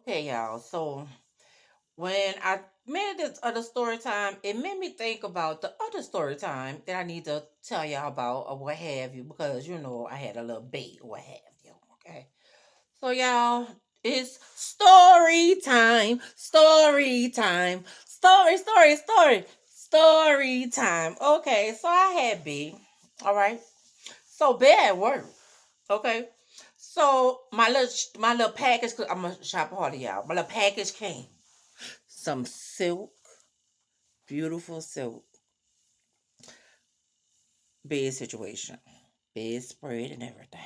Okay, y'all. So when I made this other story time, it made me think about the other story time that I need to tell y'all about or what have you, because I had a little bait or what have you. Okay. So y'all, it's story time. Story time. Story time. Okay, so I had B. All right. So B at work. Okay. So my little package. I'm gonna shop harder, y'all. My little package came. Some silk, beautiful silk bed situation, bedspread and everything.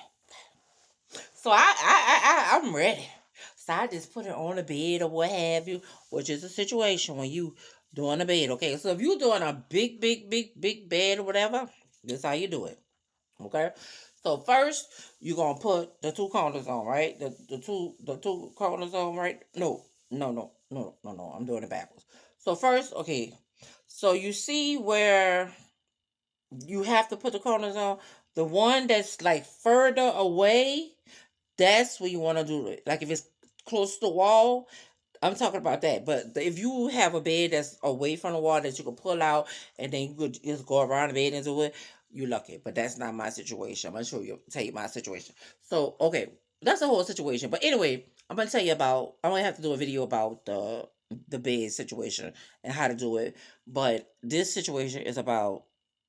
So I'm ready. So I just put it on the bed or what have you, which is a situation when you doing a bed. Okay, so if you doing a big bed or whatever, this is how you do it. Okay. So first you're gonna put the two corners on, right? The two corners on, right? No. I'm doing it backwards. So first, okay. So you see where you have to put the corners on. The one that's like further away, that's where you want to do it. Like if it's close to the wall, I'm talking about that. But if you have a bed that's away from the wall that you can pull out and then you could just go around the bed and do it, you lucky. But that's not my situation. I'm gonna tell you my situation. So okay, that's the whole situation. But anyway, I'm gonna tell you about. I'm gonna have to do a video about the bed situation and how to do it. But this situation is about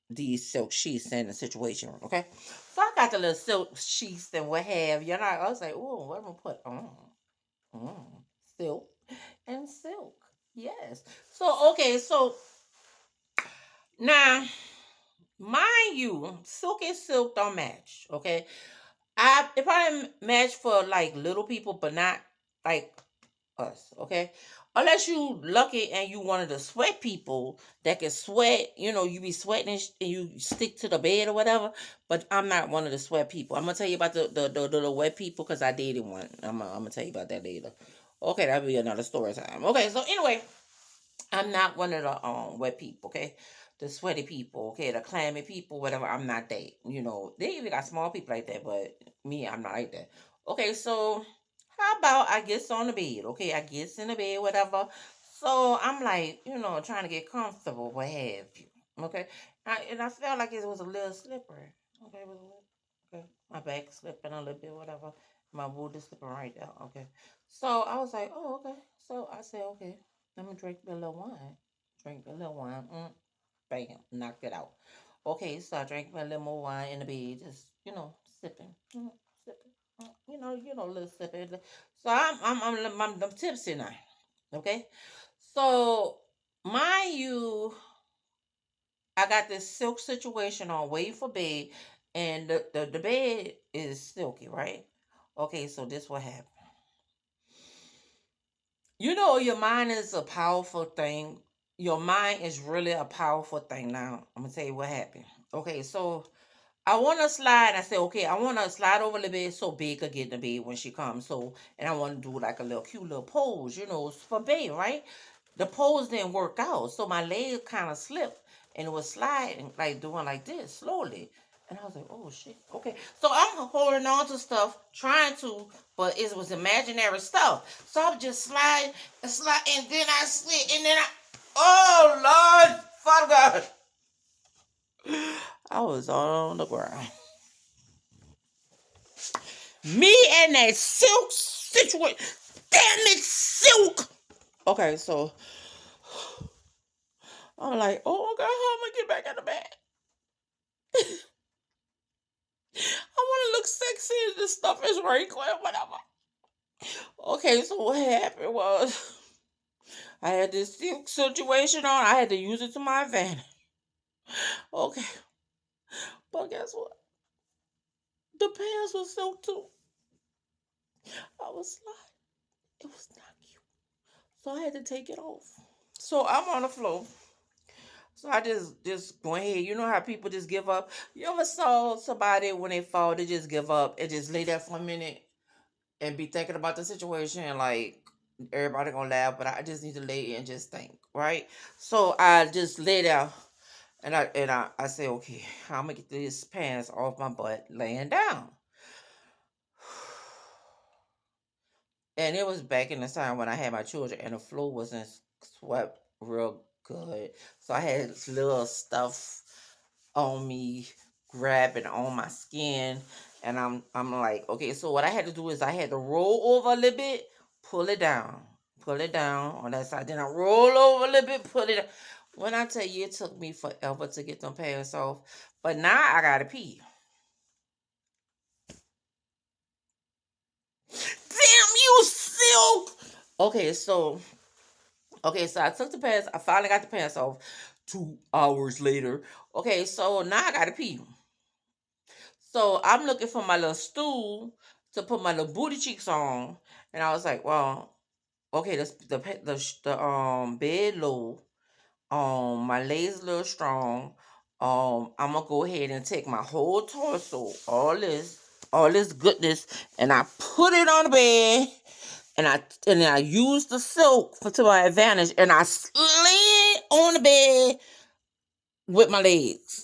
these silk sheets and the situation. Okay, so I got the little silk sheets and what have you. And I was like, oh, what am I gonna put on? Silk and silk. Yes. So okay, so now mind you, silk and silk don't match. Okay. It probably match for like little people, but not like us. Okay. Unless you lucky and you one of the sweat people that can sweat, you be sweating and you stick to the bed or whatever. But I'm not one of the sweat people. I'm gonna tell you about the wet people because I dated one. I'm gonna tell you about that later. Okay, that'll be another story time. Okay, so anyway, I'm not one of the wet people, okay? The sweaty people, okay, the clammy people, whatever. I'm not that. They even got small people like that, but me, I'm not like that. Okay, so how about I get on the bed? Okay, I get in the bed, whatever. So I'm like, trying to get comfortable, what have you. Okay. And I felt like it was a little slippery. Okay, it was a little, okay. My back slipping a little bit, whatever. My wood is slipping right there. Okay. So I was like, oh, okay. So I said, okay. Let me drink a little wine. Drink a little wine. Bam, knocked it out. Okay, so I drank my little more wine in the bed, just sipping, sipping. A little sipping. So I'm tipsy now. Okay, so mind you, I got this silk situation on, wait for bed, and the bed is silky, right? Okay, so this what happened. Your mind is a powerful thing. Your mind is really a powerful thing. Now, I'm gonna tell you what happened. Okay, so I want to slide. I said, okay, I want to slide over the bed so Bae could get in the bed when she comes. So, and I want to do like a little cute little pose, for Bae, right? The pose didn't work out, so my leg kind of slipped and it was sliding, like doing like this slowly. And I was like, oh shit. Okay. So I'm holding on to stuff, trying to, but it was imaginary stuff. So I'm just slide and slide, and then I slid, and then oh Lord, Father God. I was on the ground. Me and that silk situation. Damn it, silk. Okay, so I'm like, oh God, how am I get back in the bed? I want to look sexy and this stuff is wrinkling, whatever. Okay, so what happened was I had this silk situation on. I had to use it to my advantage. Okay, but guess what? The pants was silk too. I was like, it was not cute. So I had to take it off. So I'm on the floor. So I just go ahead. You know how people just give up. You ever saw somebody when they fall, they just give up and just lay there for a minute and be thinking about the situation and like everybody gonna laugh, but I just need to lay and just think, right? So I just lay there and I say, okay, I'm gonna get these pants off my butt laying down. And it was back in the time when I had my children, and the floor wasn't swept real good. So I had little stuff on me, grabbing on my skin, and I'm like, okay. So what I had to do is I had to roll over a little bit, pull it down on that side. Then I roll over a little bit, pull it down. When I tell you, it took me forever to get them pants off, but now I gotta pee. Damn you, Silk. Okay, so I took the pants. I finally got the pants off 2 hours later. Okay, so now I gotta pee. So I'm looking for my little stool to put my little booty cheeks on, and I was like, well, okay, the bed low, my legs a little strong. I'm gonna go ahead and take my whole torso, all this goodness, and I put it on the bed, and I used the silk to my advantage, and I slid on the bed with my legs.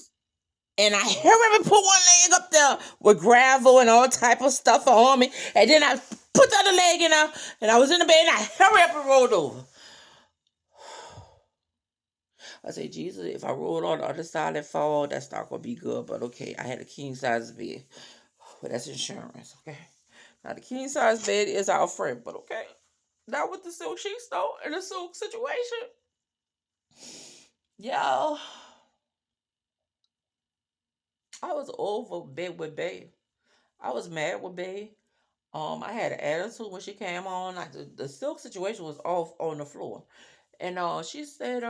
And I hurry up and put one leg up there with gravel and all type of stuff on me. And then I put the other leg in there, and I was in the bed, and I hurry up and rolled over. I say, Jesus, if I roll on the other side and fall, that's not gonna be good. But okay, I had a king size bed. But that's insurance, okay? Now the king size bed is our friend, but okay. Not with the silk sheets though, in the silk situation. Yo, I was over bed with Babe. I was mad with Babe. I had an attitude when she came on. Like the silk situation was off on the floor, and she said,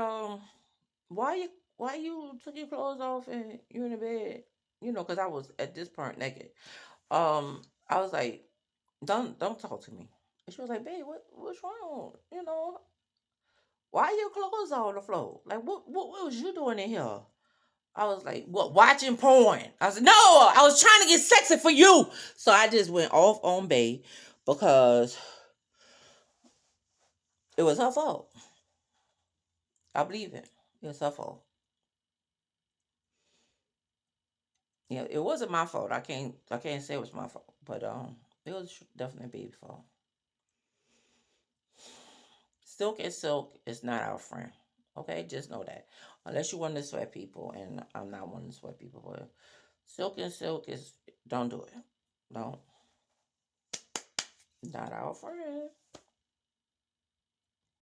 why you took your clothes off and you in the bed? Because I was at this point naked. I was like, don't talk to me. And she was like, babe, what's wrong? Why your clothes are on the floor? Like, what was you doing in here? I was like, what, watching porn? I was like, no, I was trying to get sexy for you. So I just went off on Bay because it was her fault. I believe it. It was her fault. Yeah, it wasn't my fault. I can't say it was my fault, but it was definitely Baby's fault. Silk and silk is not our friend. Okay, just know that. Unless you want to sweat people, and I'm not one to sweat people, but silk and silk is, don't do it. Don't, not our friend.